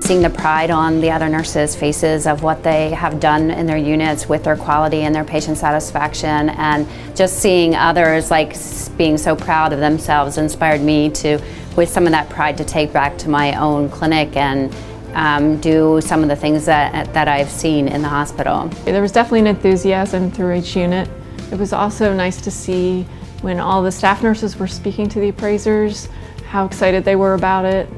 seeing the pride on the other nurses' faces of what they have done in their units with their quality and their patient satisfaction, and just seeing others like being so proud of themselves inspired me to, with some of that pride, to take back to my own clinic and do some of the things that I've seen in the hospital. There was definitely an enthusiasm through each unit. It was also nice to see when all the staff nurses were speaking to the appraisers, how excited they were about it.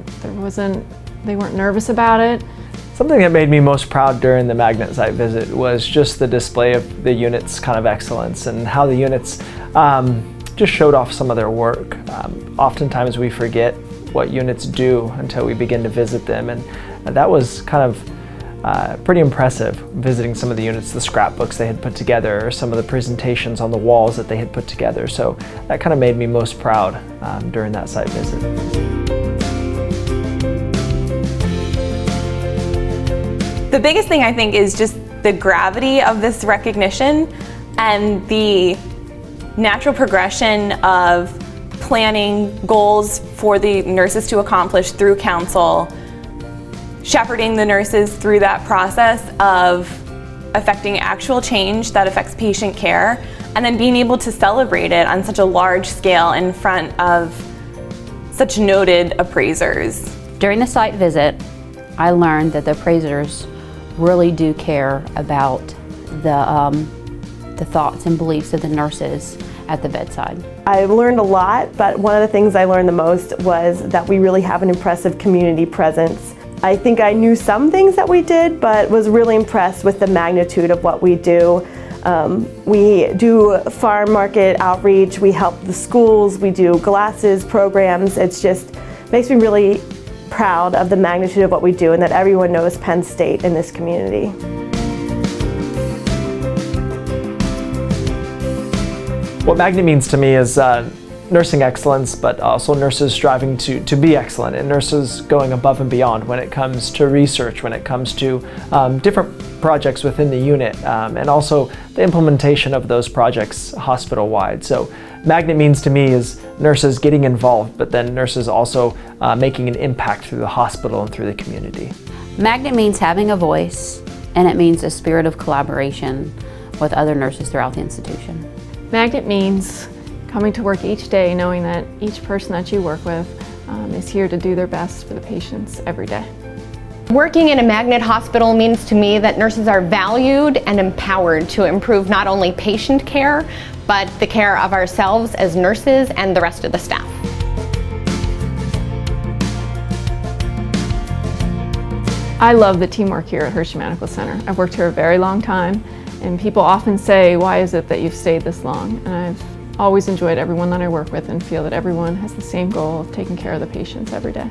They weren't nervous about it. Something that made me most proud during the magnet site visit was just the display of the units' kind of excellence and how the units just showed off some of their work. Oftentimes we forget what units do until we begin to visit them, and that was kind of pretty impressive, visiting some of the units, the scrapbooks they had put together, or some of the presentations on the walls that they had put together. So that kind of made me most proud during that site visit. The biggest thing I think is just the gravity of this recognition and the natural progression of planning goals for the nurses to accomplish through council, shepherding the nurses through that process of affecting actual change that affects patient care, and then being able to celebrate it on such a large scale in front of such noted appraisers. During the site visit, I learned that the appraisers really do care about the thoughts and beliefs of the nurses at the bedside. I learned a lot, but one of the things I learned the most was that we really have an impressive community presence. I think I knew some things that we did, but was really impressed with the magnitude of what we do. We do farm market outreach, we help the schools, we do glasses programs. It's just makes me really proud of the magnitude of what we do and that everyone knows Penn State in this community. What magnet means to me is nursing excellence, but also nurses striving to be excellent, and nurses going above and beyond when it comes to research, when it comes to different projects within the unit, and also the implementation of those projects hospital-wide. So magnet means to me is nurses getting involved, but then nurses also making an impact through the hospital and through the community. Magnet means having a voice, and it means a spirit of collaboration with other nurses throughout the institution. Magnet means coming to work each day knowing that each person that you work with is here to do their best for the patients every day. Working in a magnet hospital means to me that nurses are valued and empowered to improve not only patient care, but the care of ourselves as nurses and the rest of the staff. I love the teamwork here at Hershey Medical Center. I've worked here a very long time, and people often say, why is it that you've stayed this long? And I've always enjoyed everyone that I work with and feel that everyone has the same goal of taking care of the patients every day.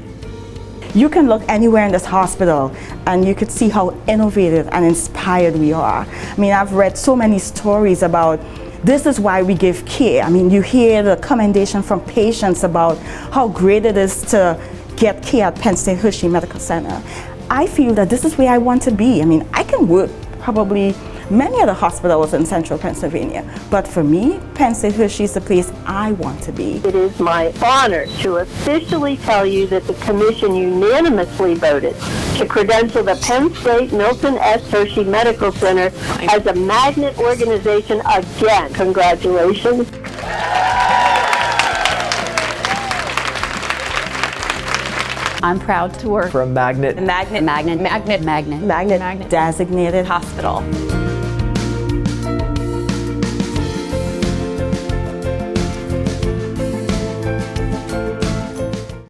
You can look anywhere in this hospital and you could see how innovative and inspired we are. I mean, I've read so many stories about this is why we give care. I mean, you hear the commendation from patients about how great it is to get care at Penn State Hershey Medical Center. I feel that this is where I want to be. I mean, I can work probably many other hospitals in central Pennsylvania, but for me, Penn State Hershey is the place I want to be. It is my honor to officially tell you that the Commission unanimously voted to credential the Penn State Milton S. Hershey Medical Center as a magnet organization again. Congratulations. I'm proud to work for a magnet designated hospital.